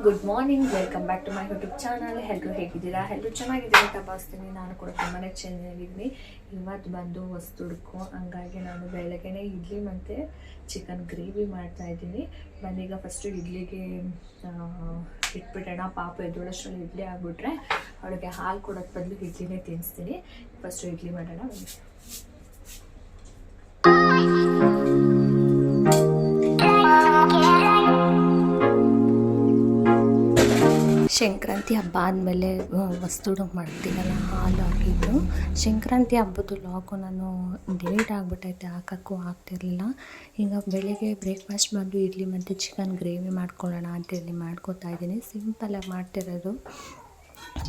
Good morning, welcome back to my YouTube channel. ಎಲ್ಲರೂ ಹೇಗಿದ್ದೀರಾ? ಎಲ್ಲರೂ ಚೆನ್ನಾಗಿದ್ದೀರಾ ಅಂತ ಭಾವಿಸ್ತೀನಿ. ನಾನು ಕೂಡ ತುಂಬಾ ಚೆನ್ನಾಗಿದ್ದೀನಿ. ಇವತ್ತು ಬಂದು ಹೊಸ್ದುಡ್ಕು, ಹಂಗಾಗಿ ನಾನು ಬೆಳಗ್ಗೆನೇ ಇಡ್ಲಿ ಮತ್ತು ಚಿಕನ್ ಗ್ರೇವಿ ಮಾಡ್ತಾ ಇದ್ದೀನಿ. ಬಂದೀಗ ಫಸ್ಟು ಇಡ್ಲಿಗೆ ಇಟ್ಬಿಟ್ಟೋಣ. ಪಾಪ ಎದ್ದೋಳಷ್ಟರಲ್ಲಿ ಇಡ್ಲಿ ಆಗಿಬಿಟ್ರೆ ಅವಳಿಗೆ ಹಾಲು ಕೊಡೋಕ್ಕೆ ಬದಲು ಇಡ್ಲಿನೇ ತಿನ್ನಿಸ್ತೀನಿ. ಫಸ್ಟು ಇಡ್ಲಿ ಮಾಡೋಣ. ಸಂಕ್ರಾಂತಿ ಹಬ್ಬ ಆದಮೇಲೆ ಹೊಸ್ದುಡುಗೆ ಮಾಡ್ತೀನಲ್ಲ, ಹಾಲು ಹಾಕಿದ್ದು. ಸಂಕ್ರಾಂತಿ ಹಬ್ಬದ ಲಾಗು ನಾನು ಲೇಟ್ ಆಗಿಬಿಟ್ಟೈತೆ, ಹಾಕೋಕ್ಕೂ ಆಗ್ತಿರಲಿಲ್ಲ. ಈಗ ಬೆಳಿಗ್ಗೆ ಬ್ರೇಕ್ಫಾಸ್ಟ್ ಬಂದು ಇಡ್ಲಿ ಮತ್ತು ಚಿಕನ್ ಗ್ರೇವಿ ಮಾಡ್ಕೊಳ್ಳೋಣ ಅಂತೇಳಿ ಮಾಡ್ಕೊತಾ ಇದ್ದೀನಿ. ಸಿಂಪಲಾಗಿ ಮಾಡ್ತಿರೋದು,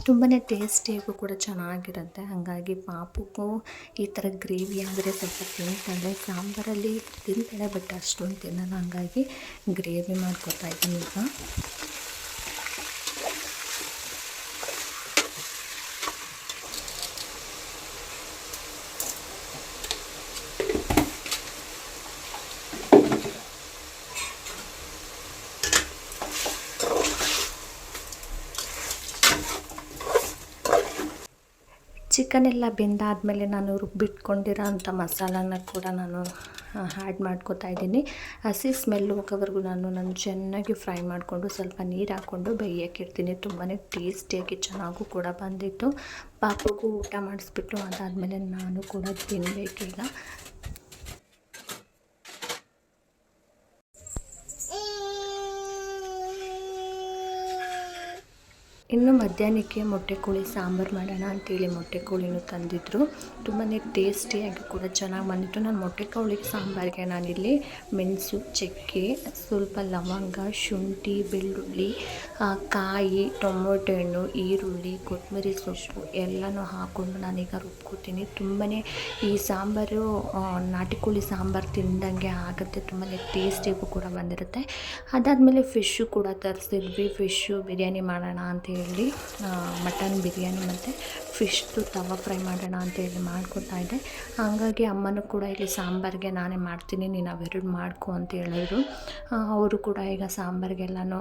ತುಂಬಾ ಟೇಸ್ಟಿಯಾಗೂ ಕೂಡ ಚೆನ್ನಾಗಿರುತ್ತೆ. ಹಾಗಾಗಿ ಪಾಪಕ್ಕೂ ಈ ಥರ ಗ್ರೇವಿ ಅಂದರೆ ಸ್ವಲ್ಪ ತಿಂತಾಳೆ. ಸಾಂಬಾರಲ್ಲಿ ತಿಂತಾಳೆ, ಬಟ್ ಅಷ್ಟೊಂದು ತಿನ್ನಲ್ಲ. ಹಾಗಾಗಿ ಗ್ರೇವಿ ಮಾಡ್ಕೊತಾ ಇದ್ದೀನಿ ಈಗ. ಚಿಕನ್ ಎಲ್ಲ ಬೆಂದಾದಮೇಲೆ ನಾನು ರುಬ್ಬಿಟ್ಕೊಂಡಿರೋ ಅಂಥ ಮಸಾಲಾನ ಕೂಡ ನಾನು ಆ್ಯಡ್ ಮಾಡ್ಕೊತಾ ಇದ್ದೀನಿ. ಹಸಿ ಸ್ಮೆಲ್ ಹೋಗೋವರೆಗೂ ನಾನು ಚೆನ್ನಾಗಿ ಫ್ರೈ ಮಾಡಿಕೊಂಡು ಸ್ವಲ್ಪ ನೀರು ಹಾಕ್ಕೊಂಡು ಬೇಯಕ್ಕಿಡ್ತೀನಿ. ತುಂಬಾ ಟೇಸ್ಟಿಯಾಗಿ ಚೆನ್ನಾಗೂ ಕೂಡ ಬಂದಿತ್ತು. ಪಾಪಗೂ ಊಟ ಮಾಡಿಸ್ಬಿಟ್ಟು ಅದಾದಮೇಲೆ ನಾನು ಕೂಡ ತಿನ್ನಬೇಕೀಗ. ಇನ್ನು ಮಧ್ಯಾಹ್ನಕ್ಕೆ ಮೊಟ್ಟೆ ಕೋಳಿ ಸಾಂಬಾರು ಮಾಡೋಣ ಅಂತೇಳಿ ಮೊಟ್ಟೆ ಕೋಳಿನೂ ತಂದಿದ್ದರು. ತುಂಬಾ ಟೇಸ್ಟಿಯಾಗಿ ಕೂಡ ಚೆನ್ನಾಗಿ ಬಂದಿತ್ತು. ನಾನು ಮೊಟ್ಟೆ ಕೋಳಿ ಸಾಂಬಾರಿಗೆ ನಾನಿಲ್ಲಿ ಮೆಣಸು, ಚಕ್ಕೆ, ಸ್ವಲ್ಪ ಲವಂಗ, ಶುಂಠಿ, ಬೆಳ್ಳುಳ್ಳಿ, ಕಾಯಿ, ಟೊಮೊಟೊ ಹಣ್ಣು, ಈರುಳ್ಳಿ, ಕೊತ್ತಂಬರಿ ಸೊಪ್ಪು ಎಲ್ಲನೂ ಹಾಕ್ಕೊಂಡು ನಾನೀಗ ರುಬ್ಕೋತೀನಿ. ತುಂಬಾ ಈ ಸಾಂಬಾರು ನಾಟಿ ಕೋಳಿ ಸಾಂಬಾರು ತಿಂದಂಗೆ ಆಗುತ್ತೆ. ತುಂಬಾ ಟೇಸ್ಟಿಯಾಗೂ ಕೂಡ ಬಂದಿರುತ್ತೆ. ಅದಾದಮೇಲೆ ಫಿಶ್ಶು ಕೂಡ ತರಿಸಿದ್ವಿ. ಫಿಶ್ಶು ಬಿರಿಯಾನಿ ಮಾಡೋಣ ಅಂತೇಳಿ, ಮಟನ್ ಬಿರಿಯಾನಿ ಮತ್ತು ಫಿಶ್ದು ತವಾ ಫ್ರೈ ಮಾಡೋಣ ಅಂತೇಳಿ ಮಾಡ್ಕೊತಾ ಇದ್ದೆ. ಹಾಗಾಗಿ ಅಮ್ಮನೂ ಕೂಡ ಇಲ್ಲಿ ಸಾಂಬಾರಿಗೆ ನಾನೇ ಮಾಡ್ತೀನಿ, ನೀನು ಅವೆರಡು ಮಾಡ್ಕೊ ಅಂತ ಹೇಳಿದ್ರು. ಅವರು ಕೂಡ ಈಗ ಸಾಂಬಾರಿಗೆಲ್ಲನೂ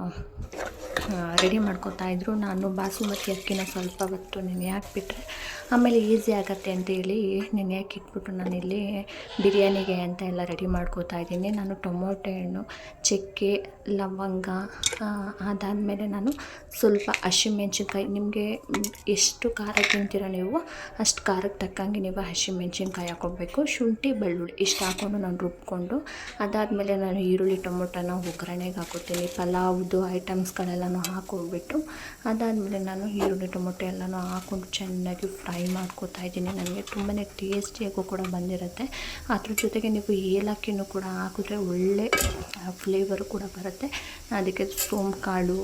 ರೆಡಿ ಮಾಡ್ಕೊತಾ ಇದ್ದರು. ನಾನು ಬಾಸುಮತಿ ಅಕ್ಕಿನ ಸ್ವಲ್ಪ ಹೊತ್ತು ನೆನೆ ಹಾಕ್ಬಿಟ್ರೆ ಆಮೇಲೆ ಈಸಿ ಆಗುತ್ತೆ ಅಂತೇಳಿ ನೆನೆ ಹಾಕಿಟ್ಬಿಟ್ಟು ನಾನಿಲ್ಲಿ ಬಿರಿಯಾನಿಗೆ ಅಂತ ಎಲ್ಲ ರೆಡಿ ಮಾಡ್ಕೊತಾ ಇದ್ದೀನಿ. ನಾನು ಟೊಮೊಟೊ ಹಣ್ಣು, ಚಕ್ಕೆ, ಲವಂಗ, ಅದಾದಮೇಲೆ ನಾನು ಸ್ವಲ್ಪ ಹಸಿಮೆಣ್ಸಿನ್ಕಾಯಿ, ನಿಮಗೆ ಎಷ್ಟು ಖಾರ ತಿಂತೀರ ನೀವು ಅಷ್ಟು ಖಾರಕ್ಕೆ ತಕ್ಕಂಗೆ ನೀವು ಹಸಿಮೆಣ್ಸಿನ್ಕಾಯಿ ಹಾಕ್ಕೊಳ್ಬೇಕು. ಶುಂಠಿ, ಬೆಳ್ಳುಳ್ಳಿ ಇಷ್ಟು ಹಾಕ್ಕೊಂಡು ನಾನು ರುಬ್ಕೊಂಡು ಅದಾದಮೇಲೆ ನಾನು ಈರುಳ್ಳಿ, ಟೊಮೊಟೊನ ಒಗ್ಗರಣೆಗೆ ಹಾಕೋತೀನಿ. ಪಲಾವ್ದು ಐಟಮ್ಸ್ಗಳೆಲ್ಲನೂ ಹಾಕ್ಕೊಂಡ್ಬಿಟ್ಟು ಅದಾದಮೇಲೆ ನಾನು ಈರುಳ್ಳಿ, ಟೊಮೊಟೊ ಎಲ್ಲನೂ ಹಾಕ್ಕೊಂಡು ಚೆನ್ನಾಗಿ ಫ್ರೈ ಮಾಡ್ಕೊತಾ ಇದ್ದೀನಿ. ನನಗೆ ತುಂಬಾ ಟೇಸ್ಟಿಯಾಗೂ ಕೂಡ ಬಂದಿರುತ್ತೆ. ಅದ್ರ ಜೊತೆಗೆ ನೀವು ಏಲಕ್ಕಿನೂ ಕೂಡ ಹಾಕಿದ್ರೆ ಒಳ್ಳೆ ಫ್ಲೇವರು ಕೂಡ ಬರುತ್ತೆ. ಅದಕ್ಕೆ ಸೋಂಪು ಕಾಳು,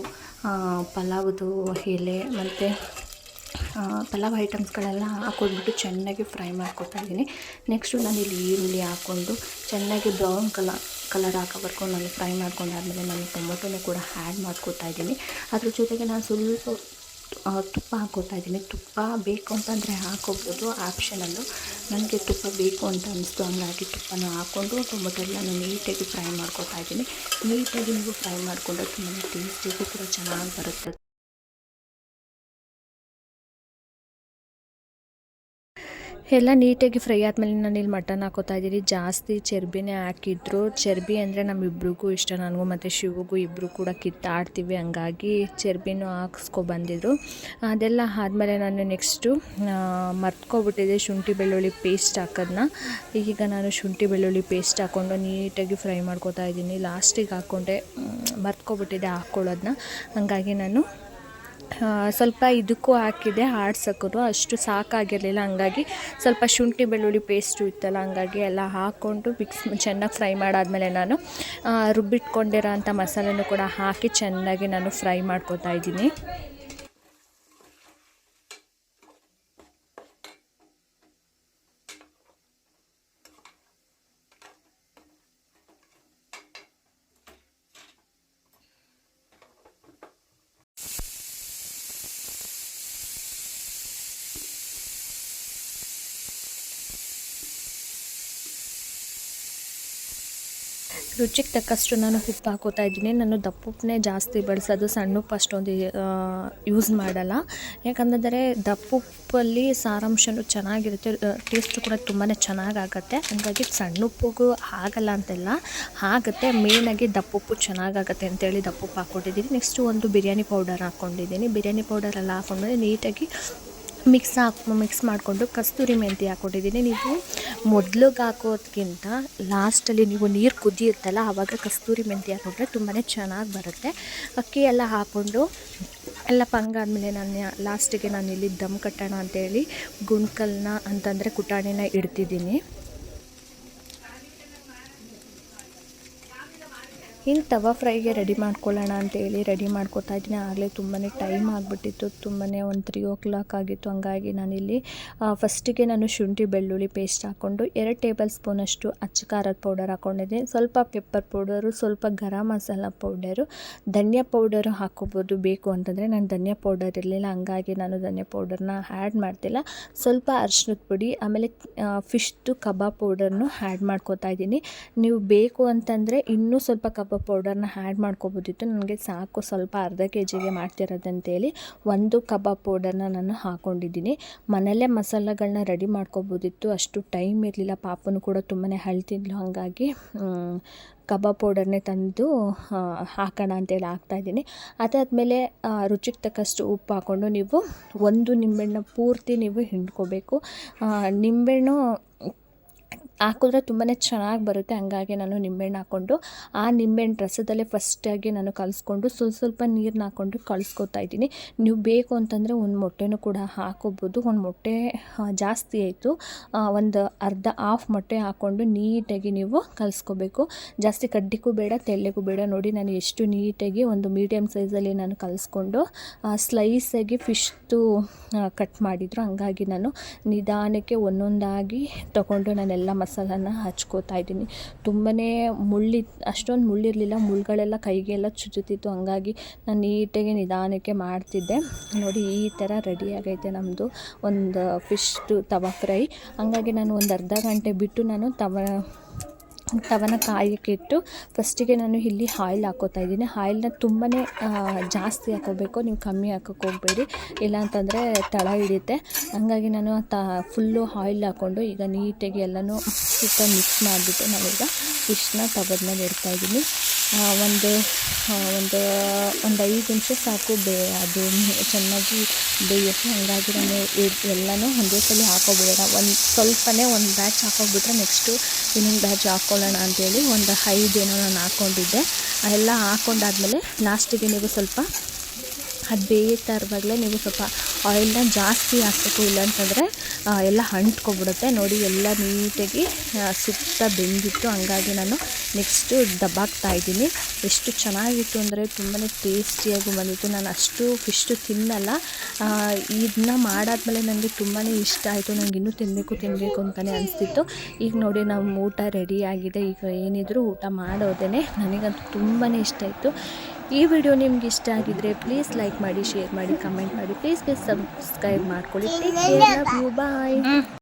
ಪಲಾವ್ದು ಎಲೆ ಮತ್ತು ಪಲಾವ್ ಐಟಮ್ಸ್ಗಳೆಲ್ಲ ಹಾಕ್ಕೊಂಡ್ಬಿಟ್ಟು ಚೆನ್ನಾಗಿ ಫ್ರೈ ಮಾಡ್ಕೊತಾ ಇದ್ದೀನಿ. ನೆಕ್ಸ್ಟು ನಾನಿಲ್ಲಿ ಈರುಳ್ಳಿ ಹಾಕ್ಕೊಂಡು ಚೆನ್ನಾಗಿ ಬ್ರೌನ್ ಕಲರ್ ಹಾಕೋವರೆಗೂ ನಾನು ಫ್ರೈ ಮಾಡ್ಕೊಂಡಾದ್ಮೇಲೆ ನಾನು ಟೊಮೊಟೊನೂ ಕೂಡ ಆ್ಯಡ್ ಮಾಡ್ಕೊತಾ ಇದ್ದೀನಿ. ಅದ್ರ ಜೊತೆಗೆ ನಾನು ಸ್ವಲ್ಪ ತುಪ್ಪ ಹಾಕ್ಕೊತಾ ಇದ್ದೀನಿ. ತುಪ್ಪ ಬೇಕು ಅಂತಂದರೆ ಹಾಕ್ಕೋಬೋದು, ಆಪ್ಷನಲ್ಲು. ನನಗೆ ತುಪ್ಪ ಬೇಕು ಅಂತ ಅನ್ನಿಸ್ತು, ಹಂಗಾಗಿ ತುಪ್ಪನ ಹಾಕ್ಕೊಂಡು ಟೊಮೊಟೊ ಎಲ್ಲ ನೀಟಾಗಿ ಫ್ರೈ ಮಾಡ್ಕೊತಾ ಇದ್ದೀನಿ. ನೀಟಾಗಿ ನೀವು ಫ್ರೈ ಮಾಡಿಕೊಂಡ್ರೆ ತುಂಬಾ ಟೇಸ್ಟಿಗೂ ಕೂಡ ಚೆನ್ನಾಗಿ ಬರುತ್ತೆ. ಎಲ್ಲ ನೀಟಾಗಿ ಫ್ರೈ ಆದಮೇಲೆ ನಾನು ಇಲ್ಲಿ ಮಟನ್ ಹಾಕೋತಾ ಇದ್ದೀನಿ. ಜಾಸ್ತಿ ಚರ್ಬಿನೇ ಹಾಕಿದ್ರು. ಚರ್ಬಿ ಅಂದರೆ ನಮ್ಮಿಬ್ರಿಗೂ ಇಷ್ಟ, ನನಗೂ ಮತ್ತು ಶಿವಗೂ ಇಬ್ಬರು ಕೂಡ ಕಿತ್ತಾಡ್ತೀವಿ, ಹಂಗಾಗಿ ಚರ್ಬಿನೂ ಹಾಕ್ಸ್ಕೊಬಂದಿದ್ರು. ಅದೆಲ್ಲ ಆದಮೇಲೆ ನಾನು ನೆಕ್ಸ್ಟು ಮರ್ತ್ಕೊಬಿಟ್ಟಿದ್ದೆ ಶುಂಠಿ ಬೆಳ್ಳುಳ್ಳಿ ಪೇಸ್ಟ್ ಹಾಕೋದನ್ನ. ಈಗ ನಾನು ಶುಂಠಿ ಬೆಳ್ಳುಳ್ಳಿ ಪೇಸ್ಟ್ ಹಾಕ್ಕೊಂಡು ನೀಟಾಗಿ ಫ್ರೈ ಮಾಡ್ಕೊತಾ ಇದ್ದೀನಿ. ಲಾಸ್ಟಿಗೆ ಹಾಕ್ಕೊಂಡೆ, ಮರ್ತ್ಕೊಬಿಟ್ಟಿದ್ದೆ ಹಾಕ್ಕೊಳ್ಳೋದನ್ನ, ಹಾಗಾಗಿ ನಾನು ಸ್ವಲ್ಪ ಇದಕ್ಕೂ ಹಾಕಿದೆ ಆಡ್ಸೋಕ್ಕೂ ಅಷ್ಟು ಸಾಕಾಗಿರಲಿಲ್ಲ. ಹಂಗಾಗಿ ಸ್ವಲ್ಪ ಶುಂಠಿ ಬೆಳ್ಳುಳ್ಳಿ ಪೇಸ್ಟು ಇತ್ತಲ್ಲ, ಹಂಗಾಗಿ ಎಲ್ಲ ಹಾಕ್ಕೊಂಡು ಚೆನ್ನಾಗಿ ಫ್ರೈ ಮಾಡಾದಮೇಲೆ ನಾನು ರುಬ್ಬಿಟ್ಕೊಂಡಿರೋ ಅಂಥ ಮಸಾಲೆನೂ ಕೂಡ ಹಾಕಿ ಚೆನ್ನಾಗಿ ನಾನು ಫ್ರೈ ಮಾಡ್ಕೊತಾ ಇದ್ದೀನಿ. ರುಚಿಗೆ ತಕ್ಕಷ್ಟು ನಾನು ಉಪ್ಪು ಹಾಕೋತಾ ಇದ್ದೀನಿ. ನಾನು ದಪ್ಪುಪ್ಪನ್ನೇ ಜಾಸ್ತಿ ಬಳಸೋದು, ಸಣ್ಣ ಉಪ್ಪು ಅಷ್ಟೊಂದು ಯೂಸ್ ಮಾಡಲ್ಲ. ಯಾಕಂದರೆ ದಪ್ಪುಪ್ಪಲ್ಲಿ ಸಾರಾಂಶನೂ ಚೆನ್ನಾಗಿರುತ್ತೆ, ಟೇಸ್ಟು ಕೂಡ ತುಂಬಾ ಚೆನ್ನಾಗಾಗತ್ತೆ. ಹಂಗಾಗಿ ಸಣ್ಣ ಉಪ್ಪಿಗೂ ಆಗಲ್ಲ ಅಂತೆಲ್ಲ, ಆಗುತ್ತೆ. ಮೇಯ್ನಾಗಿ ದಪ್ಪುಪ್ಪು ಚೆನ್ನಾಗಾಗತ್ತೆ ಅಂತೇಳಿ ದಪ್ಪುಪ್ಪು ಹಾಕ್ಕೊಂಡಿದ್ದೀನಿ. ನೆಕ್ಸ್ಟು ಒಂದು ಬಿರಿಯಾನಿ ಪೌಡರ್ ಹಾಕ್ಕೊಂಡಿದ್ದೀನಿ. ಬಿರಿಯಾನಿ ಪೌಡರೆಲ್ಲ ಹಾಕ್ಕೊಂಡ್ಮೇಲೆ ನೀಟಾಗಿ ಮಿಕ್ಸ್ ಮಾಡಿಕೊಂಡು ಕಸ್ತೂರಿ ಮೆಂತಿ ಹಾಕ್ಕೊಂಡಿದ್ದೀನಿ. ನೀವು ಮೊದಲಿಗೆ ಹಾಕೋದಕ್ಕಿಂತ ಲಾಸ್ಟಲ್ಲಿ ನೀವು ನೀರು ಕುದಿಯುತ್ತಲ್ಲ, ಆವಾಗ ಕಸ್ತೂರಿ ಮೆಂತಿ ಹಾಕ್ಕೊಂಡ್ರೆ ತುಂಬಾ ಚೆನ್ನಾಗಿ ಬರುತ್ತೆ. ಅಕ್ಕಿ ಎಲ್ಲ ಹಾಕ್ಕೊಂಡು ಎಲ್ಲ ಪಂಗಾದ್ಮೇಲೆ ನಾನು ಲಾಸ್ಟಿಗೆ ನಾನು ಇಲ್ಲಿ ದಮ್ ಕಟ್ಟೋಣ ಅಂತೇಳಿ ಗುಂಡ್ಕಲ್ನ ಅಂತಂದರೆ ಕುಟಾಣಿನ ಇಡ್ತಿದ್ದೀನಿ. ಇನ್ನು ತವಾ ಫ್ರೈಗೆ ರೆಡಿ ಮಾಡ್ಕೊಳ್ಳೋಣ ಅಂತೇಳಿ ರೆಡಿ ಮಾಡ್ಕೊತಾ ಇದ್ದೀನಿ. ಆಗಲೇ ತುಂಬಾ ಟೈಮ್ ಆಗಿಬಿಟ್ಟಿತ್ತು, ತುಂಬಾ ಒಂದು 3 o'clock ಆಗಿತ್ತು. ಹಂಗಾಗಿ ನಾನಿಲ್ಲಿ ಫಸ್ಟಿಗೆ ನಾನು ಶುಂಠಿ ಬೆಳ್ಳುಳ್ಳಿ ಪೇಸ್ಟ್ ಹಾಕ್ಕೊಂಡು 2 ಟೇಬಲ್ ಸ್ಪೂನಷ್ಟು ಅಚ್ಚ ಖಾರದ ಪೌಡರ್ ಹಾಕ್ಕೊಂಡಿದ್ದೀನಿ. ಸ್ವಲ್ಪ ಪೆಪ್ಪರ್ ಪೌಡರು, ಸ್ವಲ್ಪ ಗರಂ ಮಸಾಲ ಪೌಡರು, ಧನಿಯಾ ಪೌಡರು ಹಾಕ್ಕೋಬೋದು ಬೇಕು ಅಂತಂದರೆ. ನಾನು ಧನಿಯಾ ಪೌಡರ್ ಇರಲಿಲ್ಲ, ಹಂಗಾಗಿ ನಾನು ಧನಿಯಾ ಪೌಡರ್ನ ಆ್ಯಡ್ ಮಾಡ್ತಿಲ್ಲ. ಸ್ವಲ್ಪ ಅರಿಶಿನದ ಪುಡಿ, ಆಮೇಲೆ ಫಿಶ್ದು ಕಬಾಬ್ ಪೌಡರ್ನು ಆ್ಯಡ್ ಮಾಡ್ಕೋತಾ ಇದ್ದೀನಿ. ನೀವು ಬೇಕು ಅಂತಂದರೆ ಇನ್ನೂ ಸ್ವಲ್ಪ ಕಬಾಬ್ ಪೌಡರ್ನ ಆ್ಯಡ್ ಮಾಡ್ಕೋಬೋದಿತ್ತು. ನನಗೆ ಸಾಕು, ಸ್ವಲ್ಪ ಅರ್ಧ kgಗೆ ಮಾಡ್ತಿರೋದಂತೇಳಿ 1 ಕಬಾಬ್ ಪೌಡರ್ನ ನಾನು ಹಾಕ್ಕೊಂಡಿದ್ದೀನಿ. ಮನೆಯಲ್ಲೇ ಮಸಾಲೆಗಳನ್ನ ರೆಡಿ ಮಾಡ್ಕೋಬೋದಿತ್ತು, ಅಷ್ಟು ಟೈಮ್ ಇರಲಿಲ್ಲ. ಪಾಪನು ಕೂಡ ತುಂಬಾ ಅಳ್ತಿದ್ಲು, ಹಾಗಾಗಿ ಕಬಾಬ್ ಪೌಡರ್ನೇ ತಂದು ಹಾಕೋಣ ಅಂತೇಳಿ ಹಾಕ್ತಾಯಿದ್ದೀನಿ. ಅದಾದಮೇಲೆ ರುಚಿಗೆ ತಕ್ಕಷ್ಟು ಉಪ್ಪು ಹಾಕ್ಕೊಂಡು ನೀವು 1 ನಿಂಬೆಹಣ್ಣು ಪೂರ್ತಿ ನೀವು ಹಿಂಡ್ಕೋಬೇಕು. ನಿಂಬೆಹಣ್ಣು ಹಾಕಿದ್ರೆ ತುಂಬಾ ಚೆನ್ನಾಗಿ ಬರುತ್ತೆ, ಹಂಗಾಗಿ ನಾನು ನಿಂಬೆಹಣ್ಣು ಹಾಕ್ಕೊಂಡು ಆ ನಿಂಬೆಹಣ್ಣು ರಸದಲ್ಲೇ ಫಸ್ಟಾಗಿ ನಾನು ಕಲಿಸ್ಕೊಂಡು ಸ್ವಲ್ಪ ನೀರನ್ನ ಹಾಕ್ಕೊಂಡು ಕಳಿಸ್ಕೊತಾ ಇದ್ದೀನಿ. ನೀವು ಬೇಕು ಅಂತಂದರೆ ಒಂದು ಮೊಟ್ಟೆನೂ ಕೂಡ ಹಾಕೋಬೋದು. ಒಂದು ಮೊಟ್ಟೆ ಜಾಸ್ತಿ ಆಯಿತು, ಒಂದು ಹಾಫ್ ಮೊಟ್ಟೆ ಹಾಕ್ಕೊಂಡು ನೀಟಾಗಿ ನೀವು ಕಲಿಸ್ಕೋಬೇಕು. ಜಾಸ್ತಿ ಕಡ್ಡಿಗೂ ಬೇಡ, ತೆಳ್ಳಗೂ ಬೇಡ. ನೋಡಿ ನಾನು ಎಷ್ಟು ನೀಟಾಗಿ ಒಂದು ಮೀಡಿಯಮ್ ಸೈಜಲ್ಲಿ ನಾನು ಕಲಿಸ್ಕೊಂಡು ಸ್ಲೈಸಾಗಿ ಫಿಶ್ದು ಕಟ್ ಮಾಡಿದ್ರು, ಹಂಗಾಗಿ ನಾನು ನಿಧಾನಕ್ಕೆ ಒಂದೊಂದಾಗಿ ತೊಗೊಂಡು ನಾನೆಲ್ಲ ಮಸಾಲನ ಹಚ್ಕೋತಾ ಇದ್ದೀನಿ. ತುಂಬಾ ಅಷ್ಟೊಂದು ಮುಳ್ಳಿರಲಿಲ್ಲ, ಮುಳ್ಳುಗಳೆಲ್ಲ ಕೈಗೆಲ್ಲ ಚುಚ್ಚುತ್ತಿತ್ತು, ಹಂಗಾಗಿ ನಾನು ನೀಟಾಗಿ ನಿಧಾನಕ್ಕೆ ಮಾಡ್ತಿದ್ದೆ. ನೋಡಿ ಈ ಥರ ರೆಡಿ ಆಗೈತೆ ನಮ್ಮದು ಒಂದು ಫಿಶ್ದು ತವಾ ಫ್ರೈ. ಹಂಗಾಗಿ ನಾನು ಒಂದು ಅರ್ಧ ಗಂಟೆ ಬಿಟ್ಟು ನಾನು ತವನ ಕಾಯಕ್ಕೆ ಇಟ್ಟು ಫಸ್ಟಿಗೆ ನಾನು ಇಲ್ಲಿ ಆಯಿಲ್ ಹಾಕ್ಕೋತಾ ಇದ್ದೀನಿ. ಆಯಿಲ್ನ ತುಂಬಾ ಜಾಸ್ತಿ ಹಾಕ್ಕೋಬೇಕು, ನೀವು ಕಮ್ಮಿ ಹಾಕೋಕ್ಕೆ ಹೋಗಬೇಡಿ, ಇಲ್ಲ ಅಂತಂದರೆ ತಳ ಹಿಡಿಯುತ್ತೆ. ಹಂಗಾಗಿ ನಾನು ಫುಲ್ಲು ಆಯಿಲ್ ಹಾಕ್ಕೊಂಡು ಈಗ ನೀಟಾಗಿ ಎಲ್ಲನೂ ಸ್ವಲ್ಪ ಮಿಕ್ಸ್ ಮಾಡಿಬಿಟ್ಟು ನಾನೀಗ ಫಿಶ್ನ ತವದ ಮೇಲೆ ಇಡ್ತಾಯಿದ್ದೀನಿ. ಒಂದು 5 ನಿಮಿಷ ಸಾಕು, ಅದು ಚೆನ್ನಾಗಿ ಬೇಯುತ್ತೆ. ಹಂಗಾಗಿ ನಾನು ಎಲ್ಲನೂ ಒಂದೇ ಸಲ ಹಾಕೋಬಿಡೋಣ. ಸ್ವಲ್ಪನೇ ಒಂದು ಬ್ಯಾಚ್ ಹಾಕೋಬಿಟ್ರೆ ನೆಕ್ಸ್ಟು ಇನ್ನೊಂದು ಬ್ಯಾಚ್ ಹಾಕ್ಕೊಳ್ಳೋಣ ಅಂತೇಳಿ ಒಂದು 5 ಏನೋ ನಾನು ಹಾಕ್ಕೊಂಡಿದ್ದೆ. ಎಲ್ಲ ಹಾಕ್ಕೊಂಡಾದ್ಮೇಲೆ ಲಾಸ್ಟಿಗೆ ನೀವು ಸ್ವಲ್ಪ ಅದು ಬೇಯ್ತಾ ಇರುವಾಗಲೇ ನೀವು ಸ್ವಲ್ಪ ಆಯಿಲ್ನ ಜಾಸ್ತಿ ಹಾಕಬೇಕು, ಇಲ್ಲಾಂತಂದರೆ ಎಲ್ಲ ಅಂಟ್ಕೊಬಿಡುತ್ತೆ. ನೋಡಿ ಎಲ್ಲ ನೀಟಾಗಿ ಸುತ್ತ ಬೆಂದಿತ್ತು, ಹಂಗಾಗಿ ನಾನು ನೆಕ್ಸ್ಟು ದಬ್ಬಾಕ್ತಾ ಇದ್ದೀನಿ. ಎಷ್ಟು ಚೆನ್ನಾಗಿತ್ತು ಅಂದರೆ ತುಂಬಾ ಟೇಸ್ಟಿಯಾಗಿ ಬಂದಿತ್ತು. ನಾನು ಅಷ್ಟು ಫಿಶ್ಟು ತಿನ್ನಲ್ಲ, ಇದನ್ನ ಮಾಡಾದ್ಮೇಲೆ ನನಗೆ ತುಂಬಾ ಇಷ್ಟ ಆಯಿತು. ನನಗೆ ಇನ್ನೂ ತಿನ್ನಬೇಕು ಅಂತಲೇ ಅನಿಸ್ತಿತ್ತು. ಈಗ ನೋಡಿ ನಮ್ಮ ಊಟ ರೆಡಿಯಾಗಿದೆ. ಈಗ ಏನಿದ್ರು ಊಟ ಮಾಡೋದೇ. ನನಗಂತೂ ತುಂಬಾ ಇಷ್ಟ ಆಯಿತು. ಈ ವಿಡಿಯೋ ನಿಮ್ಗೆ ಇಷ್ಟ ಆಗಿದ್ರೆ ಪ್ಲೀಸ್ ಲೈಕ್ ಮಾಡಿ, ಶೇರ್ ಮಾಡಿ, ಕಮೆಂಟ್ ಮಾಡಿ, ಪ್ಲೀಸ್ ಸಬ್ಸ್ಕ್ರೈಬ್ ಮಾಡ್ಕೊಳ್ಳಿ. Take care, love you, bye.